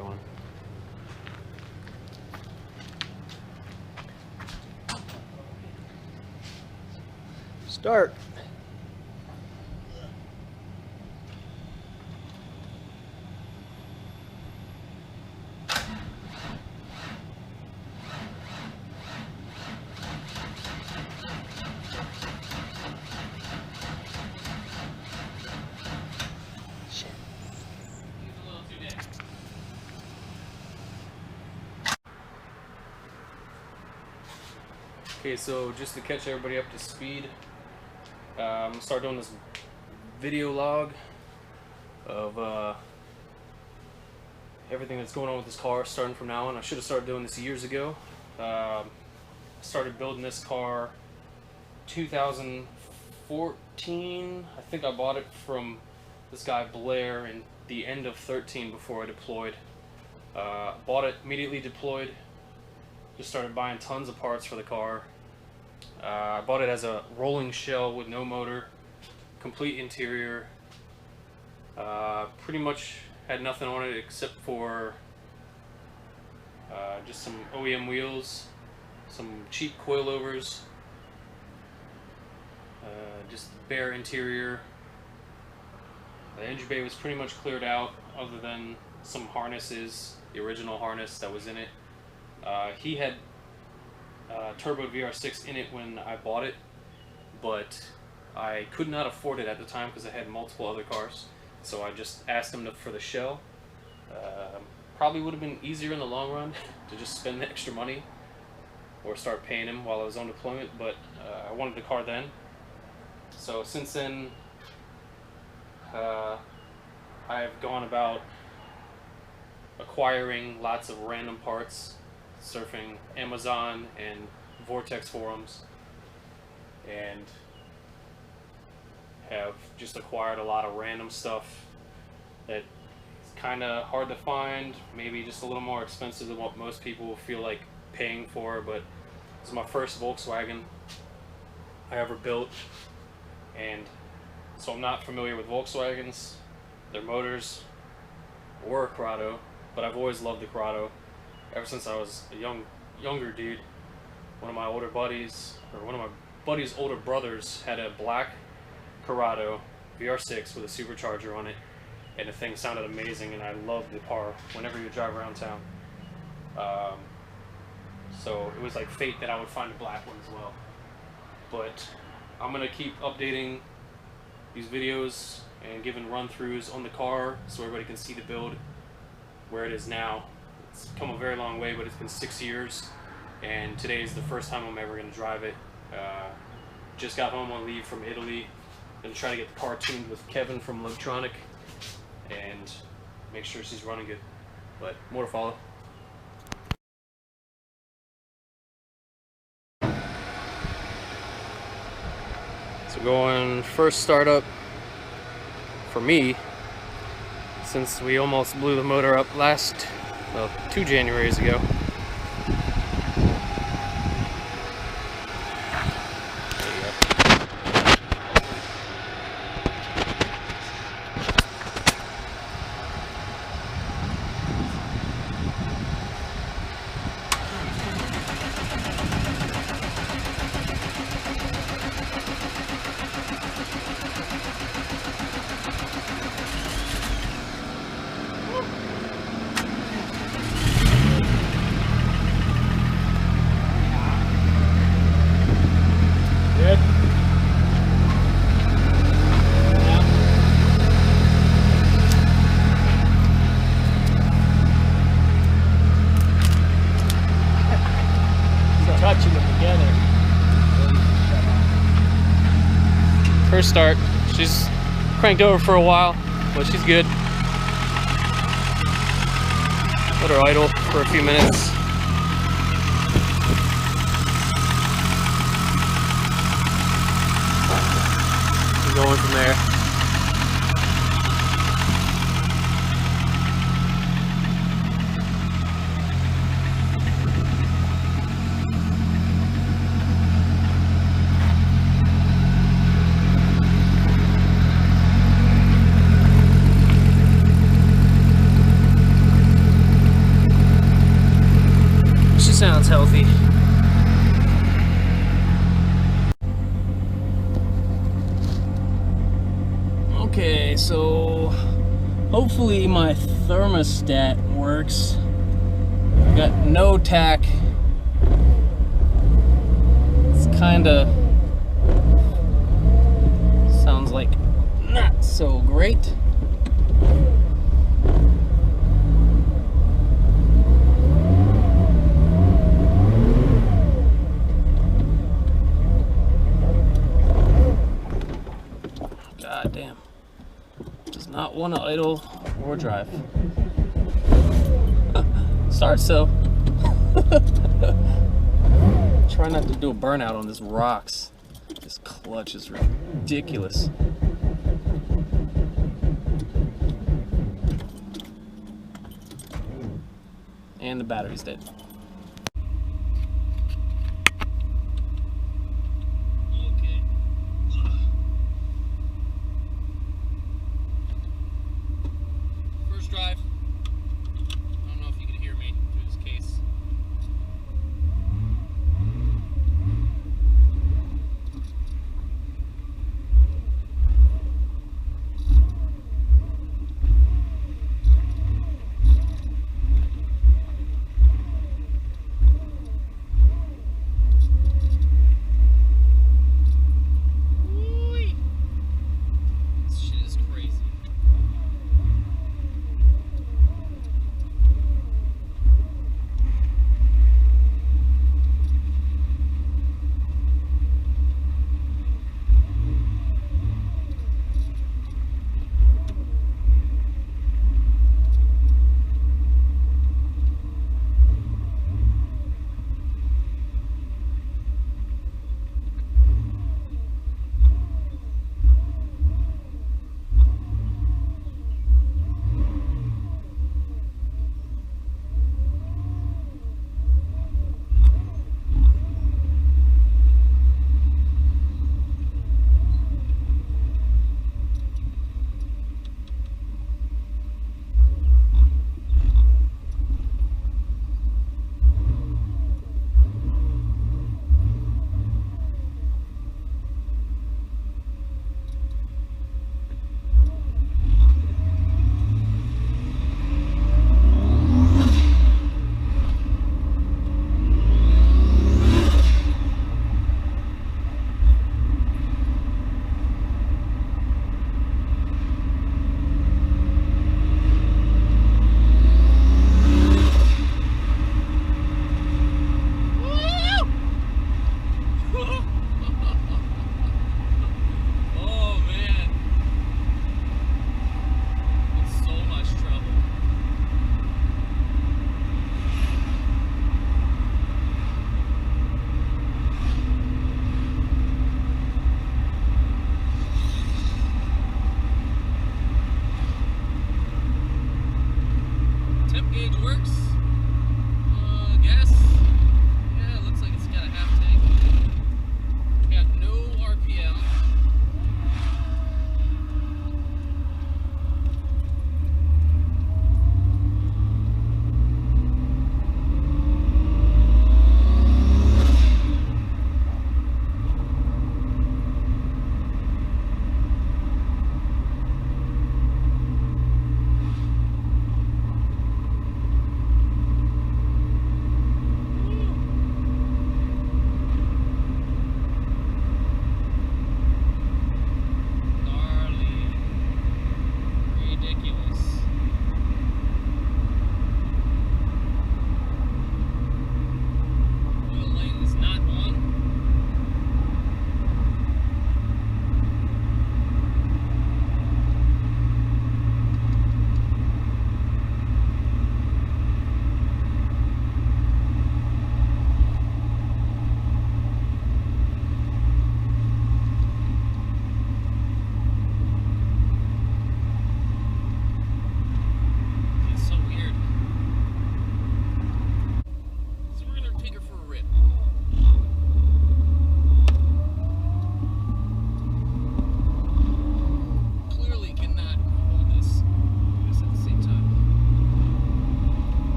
going. Start. Okay, so just to catch everybody up to speed, I'm gonna start doing this video log of everything that's going on with this car starting from now on. I should have started doing this years ago. I started building this car 2014. I think I bought it from this guy Blair in the end of 13 before I deployed. Bought it, immediately deployed. Just started buying tons of parts for the car. I bought it as a rolling shell with no motor, complete interior. Pretty much had nothing on it except for just some OEM wheels, some cheap coilovers, just bare interior. The engine bay was pretty much cleared out other than some harnesses, the original harness that was in it. He had turbo VR6 in it when I bought it, but I could not afford it at the time because I had multiple other cars. So I just asked him for the shell. Probably would have been easier in the long run to just spend the extra money or start paying him while I was on deployment, but I wanted the car then. So since then, I've gone about acquiring lots of random parts, surfing Amazon and Vortex forums, and have just acquired a lot of random stuff that is kind of hard to find, maybe just a little more expensive than what most people feel like paying for, but this is my first Volkswagen I ever built, and so I'm not familiar with Volkswagens, their motors, or a Corrado, but I've always loved the Corrado. Ever since I was a younger dude, one of my older buddies, or one of my buddy's older brothers, had a black Corrado VR6 with a supercharger on it, and the thing sounded amazing, and I loved the car whenever you drive around town. So it was like fate that I would find a black one as well. But I'm gonna keep updating these videos and giving run-throughs on the car so everybody can see the build where it is now. It's come a very long way, but it's been 6 years, and today is the first time I'm ever going to drive it. Just got home on leave from Italy. Going to try to get the car tuned with Kevin from Electronic and make sure she's running good. But more to follow. So going first startup for me, since we almost blew the motor up last, well, 2 Januaries ago. Touching them together. First start, she's cranked over for a while, but she's good. Let her idle for a few minutes. Keep going from there. sounds healthy. Okay, so hopefully my thermostat works. Got no tack. It's kinda sounds like not so great. God damn. Does not want to idle or drive. Starts though. Try not to do a burnout on this rocks. This clutch is ridiculous. And the battery's dead. Okay. First drive. I don't know if you can hear me through this case.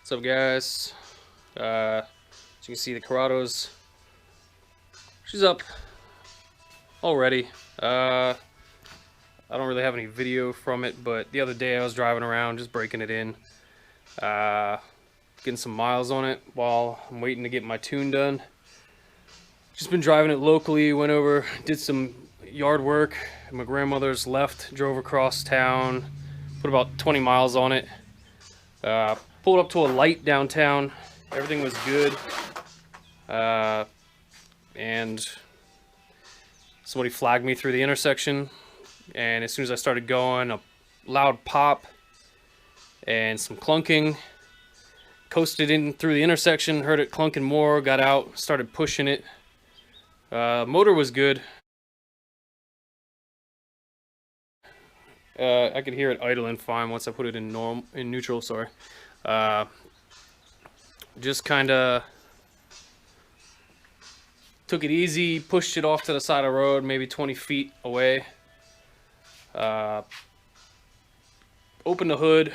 What's up, guys? As you can see, the Corrado's, she's up already. I don't really have any video from it, but the other day I was driving around just breaking it in, getting some miles on it while I'm waiting to get my tune done. Just been driving it locally, went over, did some yard work at my grandmother's, left, drove across town, put about 20 miles on it, pulled up to a light downtown, everything was good, and somebody flagged me through the intersection, and as soon as I started going, a loud pop and some clunking. Coasted in through the intersection, heard it clunking more, got out, started pushing it. Motor was good. I could hear it idling fine once I put it in neutral. Sorry. Just kind of took it easy, pushed it off to the side of the road, maybe 20 feet away. Opened the hood,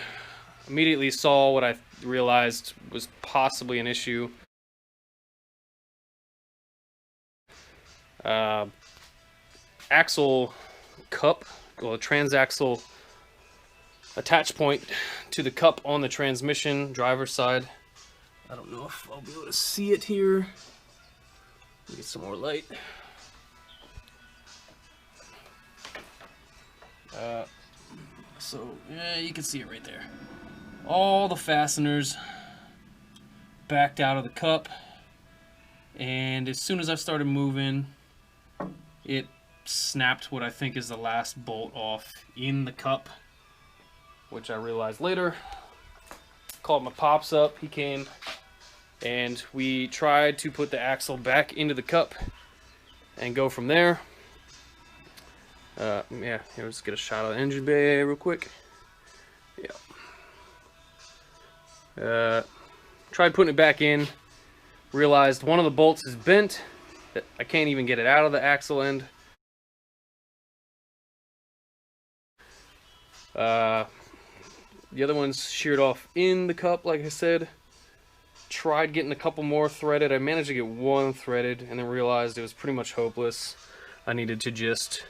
immediately saw what I realized was possibly an issue. Axle cup, well, a transaxle attach point to the cup on the transmission driver's side. I don't know if I'll be able to see it here. Let me get some more light. So yeah, you can see it right there. All the fasteners backed out of the cup, and as soon as I started moving, it snapped what I think is the last bolt off in the cup, which I realized later. Called my pops up, he came, and we tried to put the axle back into the cup and go from there. Yeah, here, let's get a shot of the engine bay real quick. Yeah. Tried putting it back in, realized one of the bolts is bent, that I can't even get it out of the axle end. The other one's sheared off in the cup, like I said. Tried getting a couple more threaded. I managed to get one threaded and then realized it was pretty much hopeless. I needed to just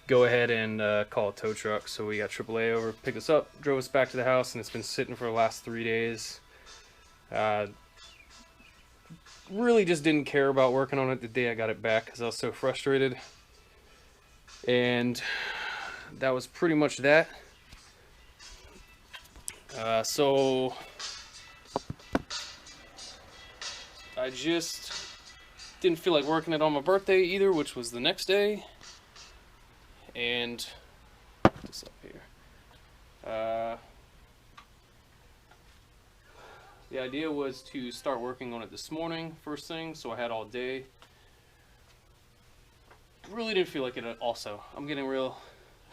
go ahead and call a tow truck. So we got AAA over, picked us up, drove us back to the house, and it's been sitting for the last 3 days. Really just didn't care about working on it the day I got it back because I was so frustrated. And that was pretty much that. So I just didn't feel like working it on my birthday either, which was the next day. And put this up here. The idea was to start working on it this morning, first thing, so I had all day. Really didn't feel like it also. I'm getting real,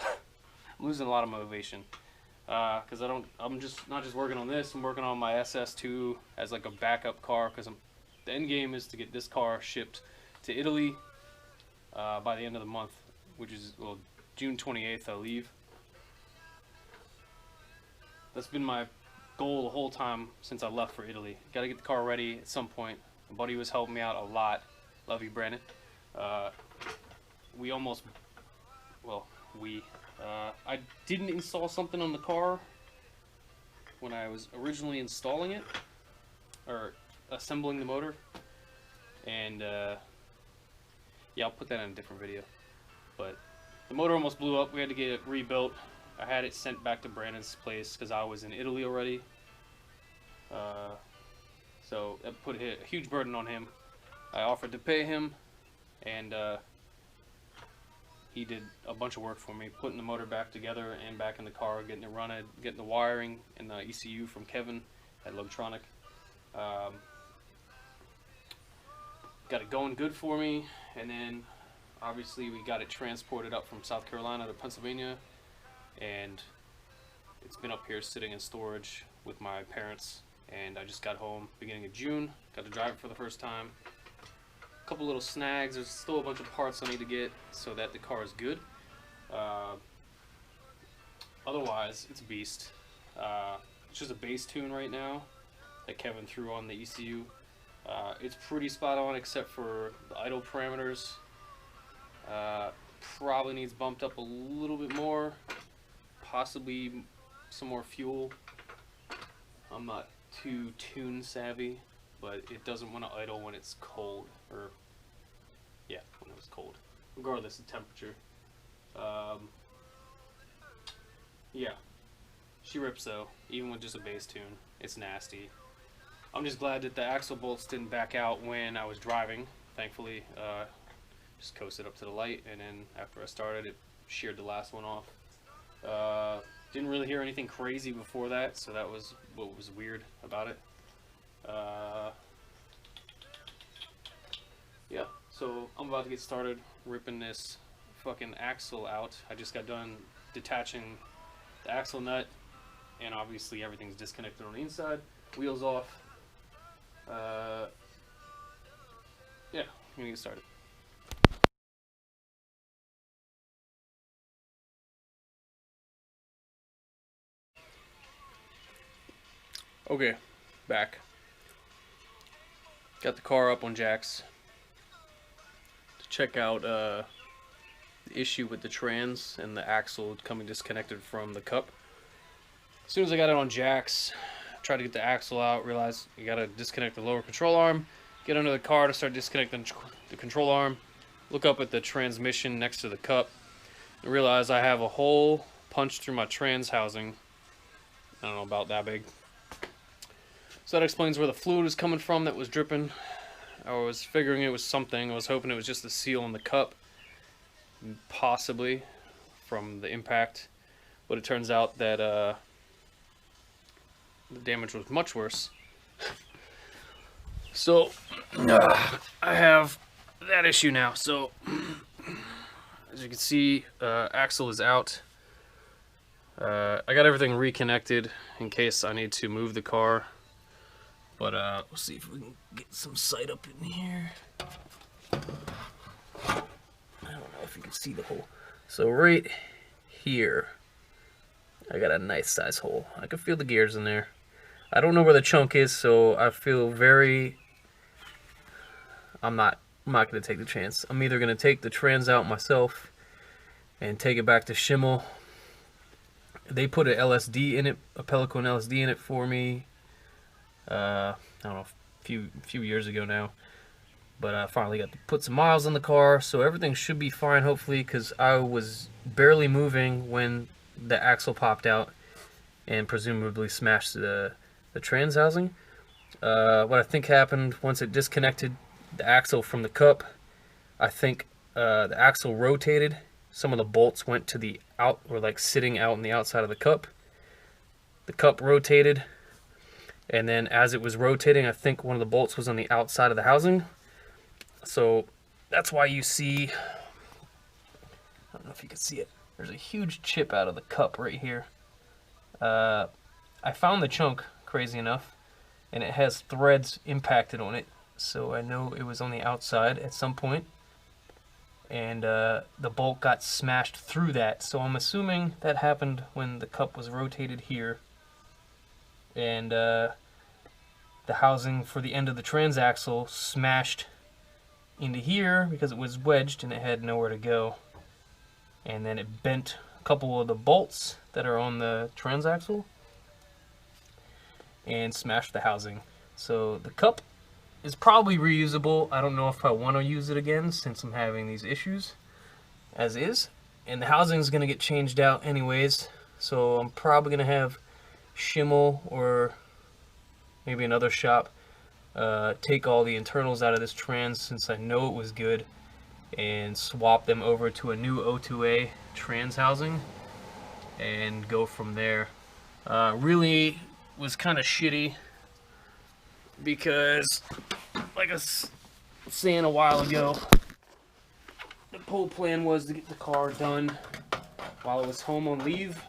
I'm losing a lot of motivation. Because I'm just not just working on this, I'm working on my SS2 as like a backup car, because the end game is to get this car shipped to Italy by the end of the month, which is, well, June 28th I leave. That's been my goal the whole time since I left for Italy. Gotta get the car ready at some point. My buddy was helping me out a lot. Love you, Brandon. We almost, well, I didn't install something on the car when I was originally installing it, or assembling the motor, and yeah, I'll put that in a different video. But the motor almost blew up. We had to get it rebuilt. I had it sent back to Brandon's place because I was in Italy already. So that put a huge burden on him. I offered to pay him, and he did a bunch of work for me, putting the motor back together and back in the car, getting it running, getting the wiring and the ECU from Kevin at Electronic. Got it going good for me, and then obviously we got it transported up from South Carolina to Pennsylvania, and it's been up here sitting in storage with my parents, and I just got home beginning of June, got to drive it for the first time. A couple little snags, there's still a bunch of parts I need to get so that the car is good. Otherwise, it's a beast. It's just a bass tune right now. that Kevin threw on the ECU. It's pretty spot on except for the idle parameters. Probably needs bumped up a little bit more, possibly some more fuel. I'm not too tune savvy, but it doesn't want to idle when it's cold, or yeah, when it's cold, regardless of temperature. Yeah, she rips though, even with just a base tune. It's nasty. I'm just glad that the axle bolts didn't back out when I was driving. Thankfully, just coasted up to the light, and then after I started, it sheared the last one off. Didn't really hear anything crazy before that, so that was what was weird about it. Yeah, so I'm about to get started ripping this fucking axle out. I just got done detaching the axle nut, and obviously everything's disconnected on the inside. Wheels off. Yeah, I'm gonna get started. Okay, back. Got the car up on jacks to check out the issue with the trans and the axle coming disconnected from the cup. As soon as I got it on jacks, tried to get the axle out, realized you gotta disconnect the lower control arm, get under the car to start disconnecting the control arm, look up at the transmission next to the cup, and realize I have a hole punched through my trans housing. I don't know, about that big. So that explains where the fluid was coming from that was dripping. I was figuring it was something. I was hoping it was just the seal in the cup, possibly from the impact. But it turns out that the damage was much worse. So I have that issue now. So as you can see, axle is out. I got everything reconnected in case I need to move the car. But we'll see if we can get some sight up in here. I don't know if you can see the hole. So right here, I got a nice size hole. I can feel the gears in there. I don't know where the chunk is, so I feel very... I'm not going to take the chance. I'm either going to take the trans out myself and take it back to Schimmel. They put an LSD in it, a Pelican LSD in it for me. I don't know, a few years ago now, but I finally got to put some miles on the car, so everything should be fine, hopefully, because I was barely moving when the axle popped out and presumably smashed the trans housing. What I think happened once it disconnected the axle from the cup, I think the axle rotated. Some of the bolts went to the out, or like sitting out on the outside of the cup. The cup rotated. And then as it was rotating, I think one of the bolts was on the outside of the housing. So that's why you see, I don't know if you can see it, there's a huge chip out of the cup right here. I found the chunk, crazy enough, and it has threads impacted on it. So I know it was on the outside at some point. And the bolt got smashed through that. So I'm assuming that happened when the cup was rotated here. And the housing for the end of the transaxle smashed into here because it was wedged and it had nowhere to go. And then it bent a couple of the bolts that are on the transaxle and smashed the housing. So the cup is probably reusable. I don't know if I want to use it again since I'm having these issues as is. And the housing is going to get changed out anyways. So I'm probably going to have Schimmel or maybe another shop take all the internals out of this trans, since I know it was good, and swap them over to a new O2A trans housing and go from there. Really was kind of shitty because, like I was saying a while ago, the whole plan was to get the car done while I was home on leave,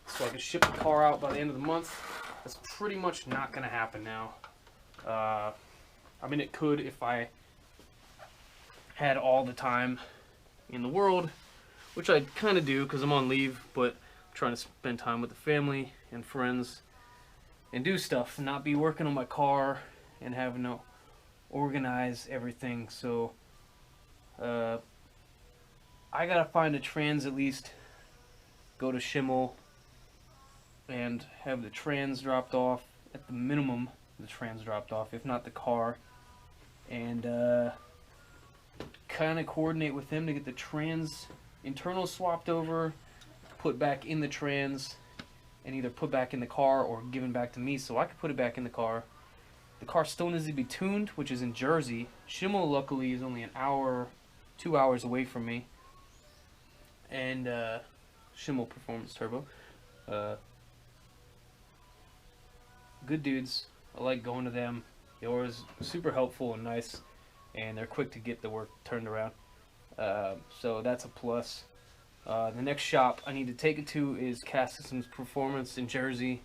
so I could ship the car out by the end of the month. That's pretty much not going to happen now. I mean, it could if I had all the time in the world, which I kind of do because I'm on leave, but I'm trying to spend time with the family and friends. and do stuff, and not be working on my car and having to organize everything. So I gotta find a trans at least, go to Schimmel and have the trans dropped off, at the minimum the trans dropped off, if not the car, and kind of coordinate with them to get the trans internal swapped over, put back in the trans, and either put back in the car or given back to me so I can put it back in the car. The car still needs to be tuned, which is in Jersey. Schimmel luckily is only an hour, 2 hours away from me, and Schimmel Performance Turbo. Good dudes. I like going to them. They're always super helpful and nice, and they're quick to get the work turned around. So that's a plus. The next shop I need to take it to is Cast Systems Performance in Jersey.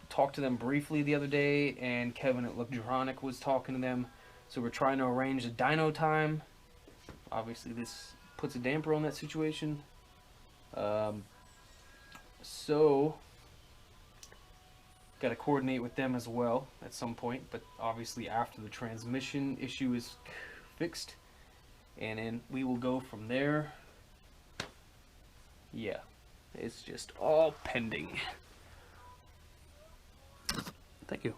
Talked to them briefly the other day, and Kevin at Electronic was talking to them. So we're trying to arrange a dyno time. Obviously this puts a damper on that situation. So got to coordinate with them as well at some point, but obviously after the transmission issue is fixed, and then we will go from there. Yeah, it's just all pending. Thank you.